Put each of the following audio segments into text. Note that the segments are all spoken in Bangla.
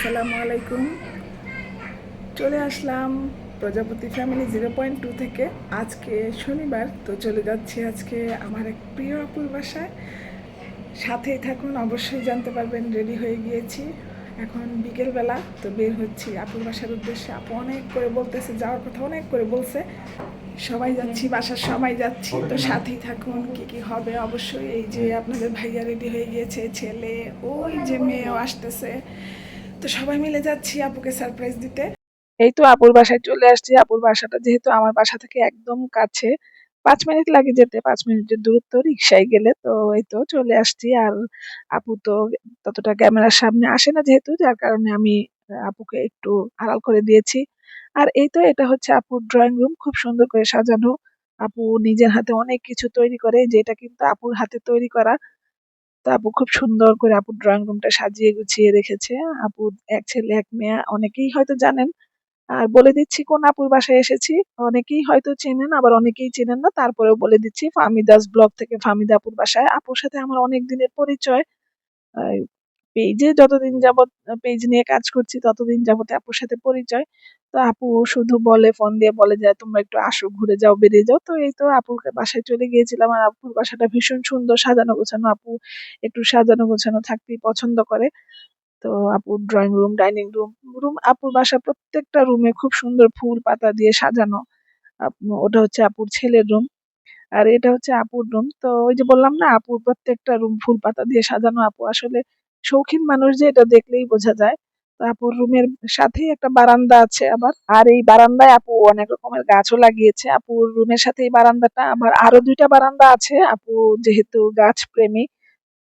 আসসালামু আলাইকুম। চলে আসলাম প্রজাপতি ফ্যামিলি 0.2 থেকে। আজকে শনিবার, তো চলে যাচ্ছি আজকে আমার এক প্রিয় আপুর বাসায়। সাথেই থাকুন, অবশ্যই জানতে পারবেন। রেডি হয়ে গিয়েছি, এখন বিকেলবেলা, তো বের হচ্ছি আপুর বাসার উদ্দেশ্যে। আপু অনেক করে বলতেছে, যাওয়ার কথা অনেক করে বলছে। সবাই যাচ্ছি, বাসার সবাই যাচ্ছি, তো সাথেই থাকুন। কি কি হবে অবশ্যই। এই যে আপনাদের ভাইয়া রেডি হয়ে গিয়েছে, ছেলে, ওই যে মেয়েও আসতেছে। তো সবাই মিলে যাচ্ছি আপুকে সারপ্রাইজ দিতে। এই তো আপুর বাসায় চলে আসছি। আপুর বাসাটা যেহেতু আমার বাসা থেকে একদম কাছে, 5 মিনিট লাগে যেতে, 5 মিনিটের দূরত্ব রিক্সায় গেলে। তো এই তো চলে আসছি। আর আপু তো ততটা ক্যামেরার সামনে আসে না, যেহেতু, যার কারণে আমি আপুকে একটু আড়াল করে দিয়েছি। আর এই তো এটা হচ্ছে আপুর ড্রয়িং রুম, খুব সুন্দর করে সাজানো। আপু নিজের হাতে অনেক কিছু তৈরি করে, যেটা কিন্তু আপুর হাতে তৈরি করা। তো আপু খুব সুন্দর করে আপুর ড্রয়িং রুমটা সাজিয়ে গুছিয়ে রেখেছে। আপুর এক ছেলে এক মেয়ে, অনেকেই হয়তো জানেন। আর বলে দিচ্ছি কোন আপুর বাসায় এসেছি। অনেকেই হয়তো চেনেন, আবার অনেকেই চেনেন না, তারপরেও বলে দিচ্ছি। ফাহমিদাস ব্লগ থেকে ফাহমিদা আপুর বাসায়। আপুর সাথে আমার অনেক দিনের পরিচয়। পেজে যতদিন যাবত পেজ নিয়ে কাজ করছি, ততদিন যাবত আপুর সাথে পরিচয়। তো আপু শুধু বলে, ফোন দিয়ে বলে যে তোমরা একটু আসো, ঘুরে যাও, বেরিয়ে যাও। তো এই তো আপুর বাসায় চলে গিয়েছিলাম। আর আপুর বাসাটা ভীষণ সুন্দর, সাজানো গোছানো। আপু একটু সাজানো গোছানো থাকতেই পছন্দ করে। তো আপুর ড্রয়িং রুম, ডাইনিং রুম, আপুর বাসার প্রত্যেকটা রুমে খুব সুন্দর ফুল পাতা দিয়ে সাজানো। ওটা হচ্ছে আপুর ছেলের রুম, আর এটা হচ্ছে আপুর রুম। তো ওই যে বললাম না, আপুর প্রত্যেকটা রুম ফুল পাতা দিয়ে সাজানো। আপু আসলে শৌখিন মানুষ, যে এটা দেখলেই বোঝা যায়। তো আপুর রুমের সাথেই একটা বারান্দা আছে আবার। আর এই বারান্দায় আপু অনেক রকমের গাছও লাগিয়েছে। আপুর রুমের সাথে এই বারান্দাটা, আবার আরো 2টা বারান্দা আছে। আপু যেহেতু গাছ প্রেমী,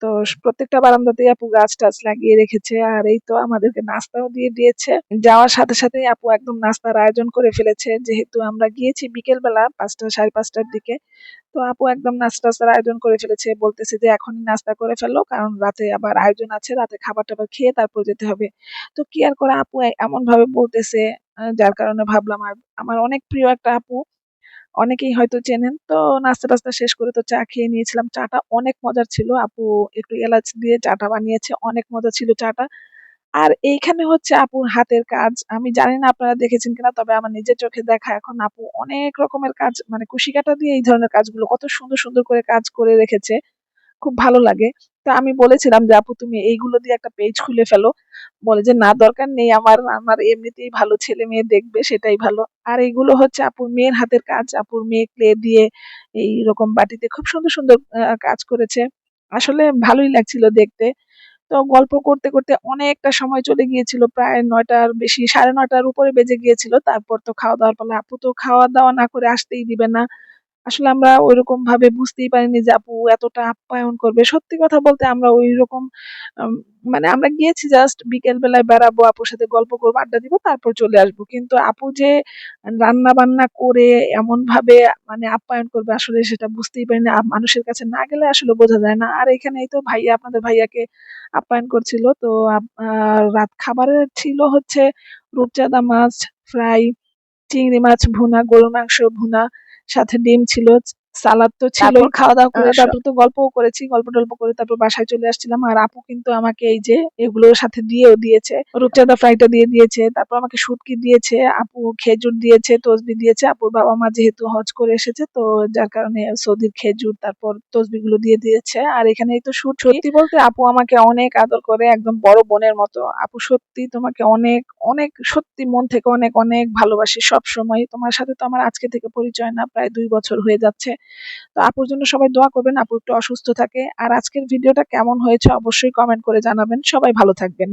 তো প্রত্যেকটা বারান্দাতেই আপু গাছ-টাছ লাগিয়ে রেখেছে। আর এই তো আমাদেরকে নাস্তাও দিয়ে দিয়েছে। যাওয়ার সাথে সাথেই আপু একদম নাস্তার আয়োজন করে ফেলেছে। যেহেতু আমরা গিয়েছি বিকেল বেলা 5টা 5:30টার দিকে। তো আপু একদম নাস্তা-টাস্তার আয়োজন করে ফেলেছে। বলতেছে যে এখনই নাস্তা করে ফেলো, কারণ রাতে আবার আয়োজন আছে। রাতে খাবার-টাবার খেয়ে তারপর যেতে হবে। তো কি আর করা, আপু এমন ভাবে বলতেছে, যার কারণে ভাবলাম। আর আমার অনেক প্রিয় একটা আপু, অনেকেই হয়তো চেনেন। তো নাস্তা-টাস্তা শেষ করে তো চা খেয়ে নিয়েছিলাম। চাটা অনেক মজার ছিল। আপু একটু এলাচ দিয়ে চাটা বানিয়েছে। অনেক মজা ছিল চাটা। আর এইখানে হচ্ছে আপুর হাতের কাজ। আমি জানি না আপনারা দেখেছেন কিনা, তবে আমার নিজের চোখে দেখা, এখন আপু অনেক রকমের কাজ, মানে কুশি-কাঁটা দিয়ে এই ধরনের কাজগুলো কত সুন্দর, সুন্দর করে কাজ করে রেখেছে। খুব ভালো লাগে। তো আমি বলেছিলাম যে, "আপু তুমি এইগুলো দিয়ে একটা পেজ খুলে ফেলো।" বলে যে, "না দরকার নেই আমার, আমার এমনিতেই ভালো ছেলে-মেয়ে দেখবে, সেটাই ভালো।" আর এগুলো হচ্ছে আপুর মেয়ের হাতের কাজ। আপুর মেয়ে ক্লে দিয়ে এইরকম বাটিতে খুব সুন্দর, সুন্দর কাজ করেছে। আসলে ভালোই লাগছিল দেখতে। তো গল্প করতে, করতে অনেকটা সময় চলে গিয়েছিল। প্রায় ৯টার বেশি, ৯:৩০টার উপরে বেজে গিয়েছিল। তারপর তো খাওয়া-দাওয়ার পালা। আপু তো খাওয়া-দাওয়া না করে আসতেই দিবে না। আসলে আমরা ঐরকম ভাবে বুঝতেই পারিনি যে আপু এতটা আপ্যায়ন করবে। সত্যি কথা বলতে আমরা ঐরকম আম মানে আমরা গিয়েছি জাস্ট বিকেল বেলায় বেড়াবো, আপুর সাথে গল্প করব, আড্ডা দিব, তারপর চলে আসবো। কিন্তু আপু যে রান্না-বান্না করে এমনভাবে মানে আপ্যায়ন করবে, আসলে সেটা বুঝতেই পারিনি। মানুষের কাছে না গেলে আসলে বোঝা যায় না। আর এখানে এই তো ভাইয়া, আপনাদের ভাইয়াকে আপ্যায়ন করছিল। তো রাত খাবারে ছিল হচ্ছে রূপচাঁদা মাছ ফ্রাই, চিংড়ি মাছ ভুনা, গরুর মাংস ভুনা, সাথে ডিম ছিল, সালাদ তো ছিলই। তারপর খাওয়া-দাওয়া করে তারপর তো গল্পও করেছি। গল্প-টল্প করে তারপর বাসায় চলে আসছিলাম। আর আপু কিন্তু আমাকে এই যে এগুলোর সাথে দিয়েও দিয়েছে। রূপচাঁদা ফ্রাইটা দিয়ে দিয়েছে। তারপর আমাকে শুটকি দিয়েছে। আপু খেজুর দিয়েছে, তসবি দিয়েছে। আপুর বাবা-মা যেহেতু হজ করে এসেছে, তো যার কারণে সৌদির খেজুর, তারপর তসবিগুলো দিয়ে দিয়েছে। আর এখানেই তো সত্যি বলতে আপু আমাকে অনেক আদর করে, একদম বড় বোনের মতো। আপু সত্যি তোমাকে অনেক, অনেক সত্যি মন থেকে অনেক, অনেক ভালোবাসি সবসময়। তোমার সাথে তো আমার আজকে থেকে পরিচয় না, প্রায় ২ বছর হয়ে যাচ্ছে। তো আপুর জন্য সবাই দোয়া করবেন, আপু একটু অসুস্থ থাকে। আর আজকের ভিডিওটা কেমন হয়েছে অবশ্যই কমেন্ট করে জানাবেন। সবাই ভালো থাকবেন।